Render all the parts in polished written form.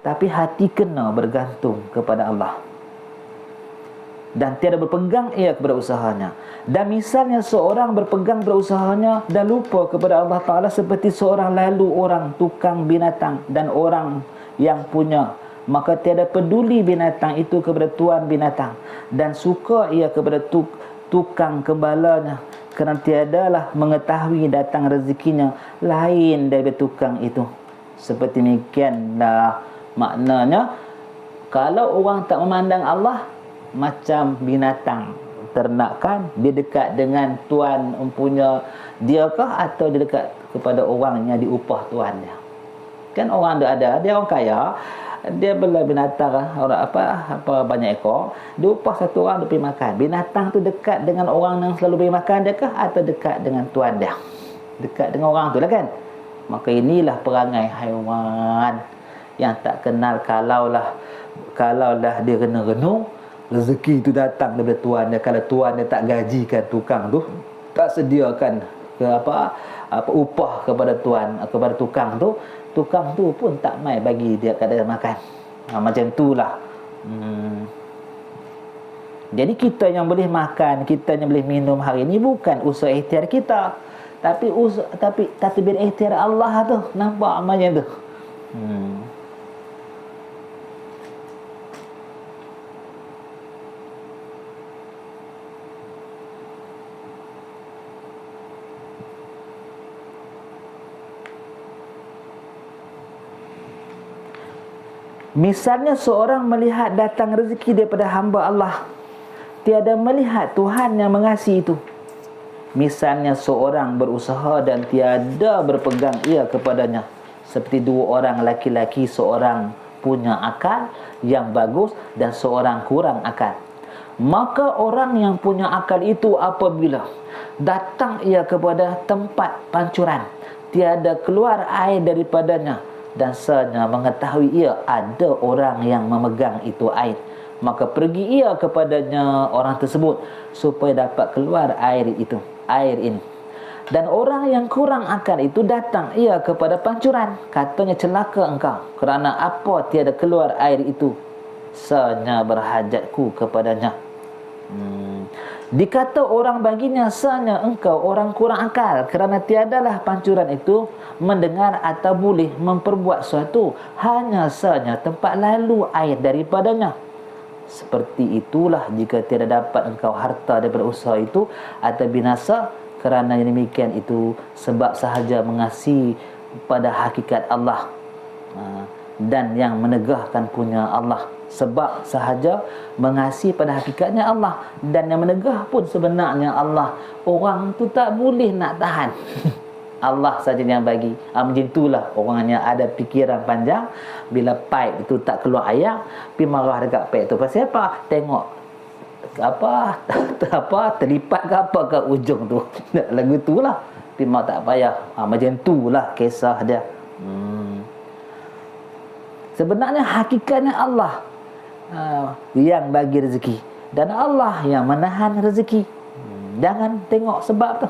tapi hati kena bergantung kepada Allah dan tiada berpegang ia kepada usahanya. Dan misalnya seorang berpegang pada usahanya dan lupa kepada Allah Ta'ala, seperti seorang lalu orang tukang binatang dan orang yang punya, maka tiada peduli binatang itu kepada tuan binatang, dan suka ia kepada tukang gembalanya, kerana tiadalah mengetahui datang rezekinya lain daripada tukang itu. Seperti demikianlah maknanya, kalau orang tak memandang Allah, macam binatang ternakan, dia dekat dengan tuan empunya dia kah, atau dia dekat kepada orang yang diupah tuannya. Kan orang ada dia orang kaya, dia bela binatang, orang apa banyak ekor, dia upah satu orang dia pergi makan. Binatang tu dekat dengan orang yang selalu pergi makan dia kah, atau dekat dengan tuan dia? Dekat dengan orang tu lah kan. Maka inilah perangai haiwan yang tak kenal kalaulah dia kena renung, rezeki itu datang daripada tuan dia. Kalau tuan dia tak gajikan tukang tu, tak sediakan ke upah kepada tukang tu pun tak mai bagi dia kadang makan. Macam itulah. Jadi kita yang boleh makan, kita yang boleh minum hari ini bukan usaha ikhtiar kita, tapi bil ikhtiar Allah tu. Nampak macam tu. Misalnya seorang melihat datang rezeki daripada hamba Allah, tiada melihat Tuhan yang mengasihi itu. Misalnya seorang berusaha dan tiada berpegang ia kepadanya, seperti dua orang laki-laki, seorang punya akal yang bagus dan seorang kurang akal. Maka orang yang punya akal itu apabila datang ia kepada tempat pancuran, tiada keluar air daripadanya, dan sanya mengetahui ia ada orang yang memegang itu air, maka pergi ia kepadanya orang tersebut supaya dapat keluar air ini. Dan orang yang kurang akal itu datang ia kepada pancuran, katanya, celaka engkau, kerana apa tiada keluar air itu, sanya berhajatku kepadanya. Dikata orang baginya, sanya engkau orang kurang akal, kerana tiadalah pancuran itu mendengar atau boleh memperbuat sesuatu, hanya sanya tempat lalu air daripadanya. Seperti itulah jika tiada dapat engkau harta daripada usaha itu atau binasa, kerana yang demikian itu sebab sahaja mengasihi pada hakikat Allah dan yang menegahkan punya Allah. Sebab sahaja mengasihi pada hakikatnya Allah dan yang menegah pun sebenarnya Allah. Orang tu tak boleh nak tahan. Allah saja yang bagi. Macam itulah orang yang ada fikiran panjang, bila pipe itu tak keluar air, pergi marah dekat pipe tu. Pasal apa? Tengok terlipat ke apa ke ujung tu. Lagu tu lah. Pergi marah tak payah. Macam itulah kisah dia. Sebenarnya hakikatnya Allah yang bagi rezeki, dan Allah yang menahan rezeki. Jangan tengok sebab tu.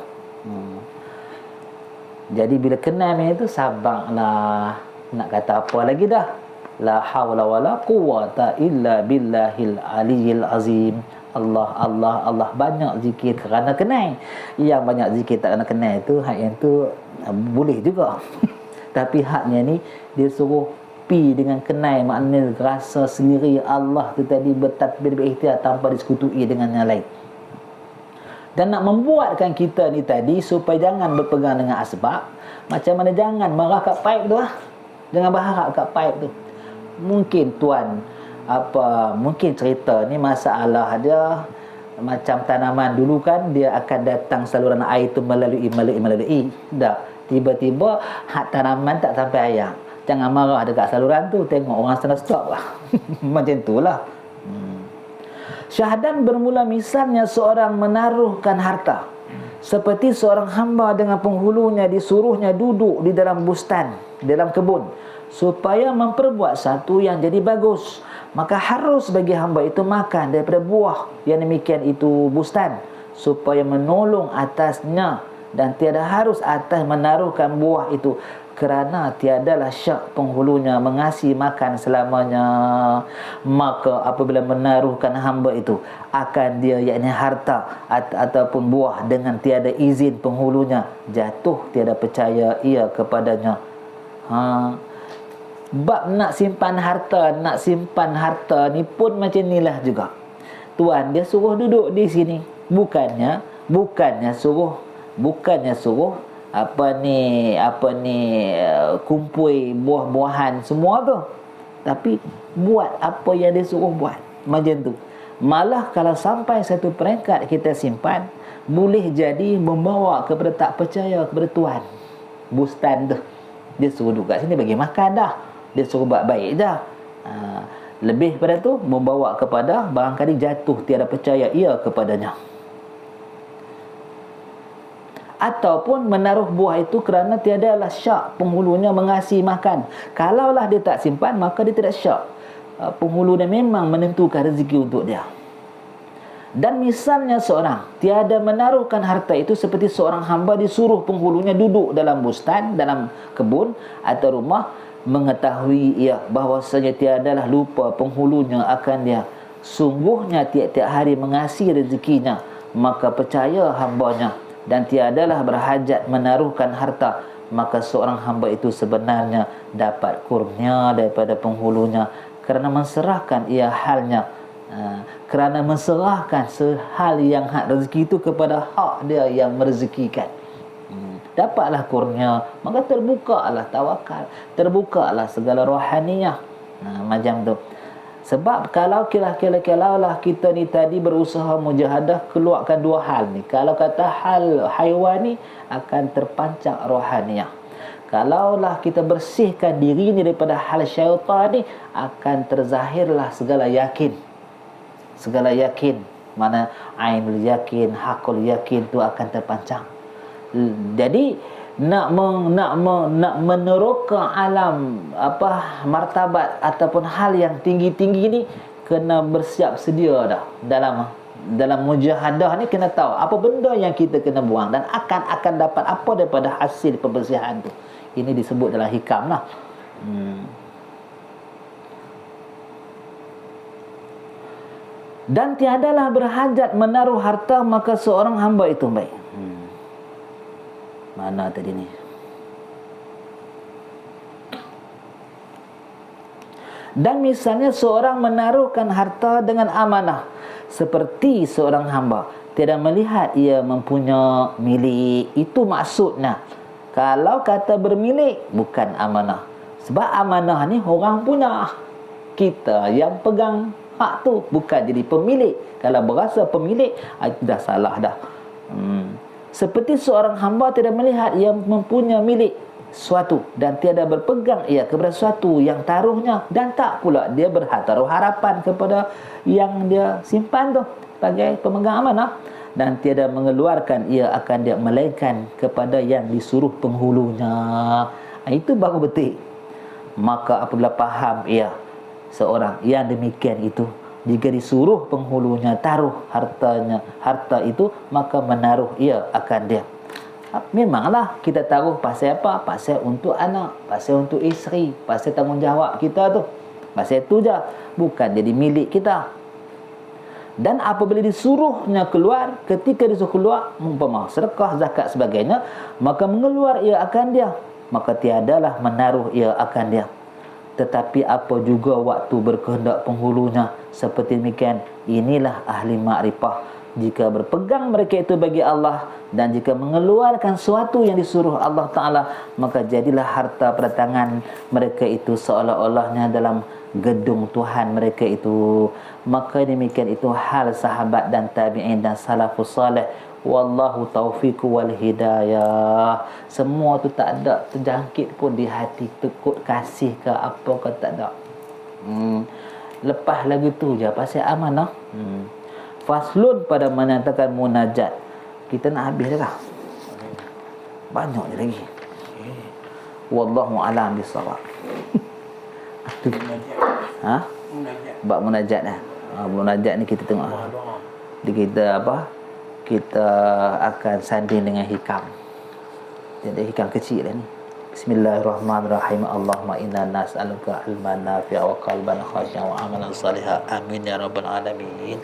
Jadi bila kenal macam itu, sabarlah. Nak kata apa lagi dah? La hawla wala quwwata illa billahil aliyil azim. Allah banyak zikir kerana kenal. Yang banyak zikir tak kerana kenal itu, hak yang tu boleh juga. Tapi haknya ni dia suruh pi dengan kenal, maknanya rasa sendiri Allah tu tadi bertadbir berikhtiar tanpa disekutuai dengan yang lain. Dan nak membuatkan kita ni tadi supaya jangan berpegang dengan asbab. Macam mana jangan marah kat pipe tu lah. Jangan berharap kat pipe tu. Mungkin tuan mungkin cerita ni masalah dia macam tanaman dulu kan, dia akan datang saluran air tu melalui. Dah tiba-tiba hak tanaman tak sampai air. Jangan marah dekat saluran tu, tengok orang sana stop lah. Macam itulah. Syahadan bermula misalnya seorang menaruhkan harta, seperti seorang hamba dengan penghulunya disuruhnya duduk di dalam bustan, dalam kebun, supaya memperbuat satu yang jadi bagus. Maka harus bagi hamba itu makan daripada buah yang demikian itu bustan, supaya menolong atasnya dan tiada harus atas menaruhkan buah itu, kerana tiadalah syak penghulunya mengasihi makan selamanya. Maka apabila menaruhkan hamba itu akan dia, yakni harta ataupun buah, dengan tiada izin penghulunya, jatuh tiada percaya ia kepadanya. Bab nak simpan harta ni pun macam inilah juga. Tuan dia suruh duduk di sini, bukannya suruh kumpul buah-buahan semua tu, tapi buat apa yang dia suruh buat macam tu. Malah kalau sampai satu peringkat kita simpan, boleh jadi membawa kepada tak percaya kepada Tuan. Bustan tu dia suruh duduk kat sini bagi makan dah, dia suruh buat baik dah. Lebih pada tu membawa kepada barangkali jatuh tiada percaya ia kepadanya, ataupun menaruh buah itu kerana tiadalah syak penghulunya mengasihi makan. Kalaulah dia tak simpan, maka dia tidak syak. Penghulu dia memang menentukan rezeki untuk dia. Dan misalnya seorang tiada menaruhkan harta itu, seperti seorang hamba disuruh penghulunya duduk dalam bustan, dalam kebun atau rumah, mengetahui ia bahwasanya tiadalah lupa penghulunya akan dia, sungguhnya tiap-tiap hari mengasihi rezekinya, maka percaya hambanya dan tiadalah berhajat menaruhkan harta, maka seorang hamba itu sebenarnya dapat kurnia daripada penghulunya, kerana menserahkan ia halnya, kerana menserahkan sehal yang hak rezeki itu kepada hak dia yang merezekikan. Dapatlah kurnia, maka terbukalah tawakal, terbukalah segala rohaniyah. Macam tu. Sebab kalau lah kita ni tadi berusaha mujahadah keluarkan dua hal ni, kalau kata hal haiwan ni akan terpancang rohaniyah. Kalaulah kita bersihkan diri ni daripada hal syaitan ni, akan terzahirlah segala yakin. Segala yakin, mana ainul yakin, hakul yakin tu akan terpancang. Jadi nak meneroka alam martabat ataupun hal yang tinggi-tinggi ni, kena bersiap sedia dah. Dalam mujahadah ni kena tahu apa benda yang kita kena buang dan akan dapat apa daripada hasil pembersihan tu. Ini disebut dalam hikam lah. Dan tiadalah berhajat menaruh harta, maka seorang hamba itu baik. Mana tadi ni? Dan misalnya seorang menaruhkan harta dengan amanah, seperti seorang hamba tiada melihat ia mempunyai milik. Itu maksudnya. Kalau kata bermilik, bukan amanah. Sebab amanah ni orang punya, kita yang pegang hak tu, bukan jadi pemilik. Kalau berasa pemilik, itu dah salah dah. Seperti seorang hamba tidak melihat ia mempunyai milik suatu, dan tiada berpegang ia kepada suatu yang taruhnya, dan tak pula dia taruh harapan kepada yang dia simpan tu sebagai pemegang amanah, dan tiada mengeluarkan ia akan dia melainkan kepada yang disuruh penghulunya. Itu baru betul. Maka apabila faham ia seorang yang demikian itu, jika disuruh penghulunya taruh harta itu, maka menaruh ia akan dia. Memanglah kita taruh pasal apa? Pasal untuk anak, pasal untuk isteri, pasal tanggungjawab kita tu, pasal itu je, bukan jadi milik kita. Dan apabila disuruhnya keluar, ketika disuruh keluar, umpama sedekah, zakat sebagainya, maka mengeluar ia akan dia, maka tiadalah menaruh ia akan dia. Tetapi apa juga waktu berkehendak penghulunya, seperti demikian, inilah ahli makrifah. Jika berpegang mereka itu bagi Allah, dan jika mengeluarkan sesuatu yang disuruh Allah Ta'ala, maka jadilah harta pada tangan mereka itu seolah-olahnya dalam gedung Tuhan mereka itu. Maka demikian itu hal sahabat dan tabi'in dan salafus salih. Wallahu taufiq wal hidayah. Semua tu tak ada terjangkit pun di hati tekut kasih ke apa ke, tak ada. Lepas lagu tu je pasal amanah. Faslun pada menyatakan munajat. Kita nak habis dah. Banyak je lagi. Wallahu a'lam bissawab. Bab munajat dah. Munajat ni kita tengok. Kita akan sanding dengan hikam. Jadi ikan kecil ni. Bismillahirrahmanirrahim. Allahumma inna nas'aluka ilman nafi'a wa qalban khashi'a wa amalan salihan. Amin ya rabbal alamin.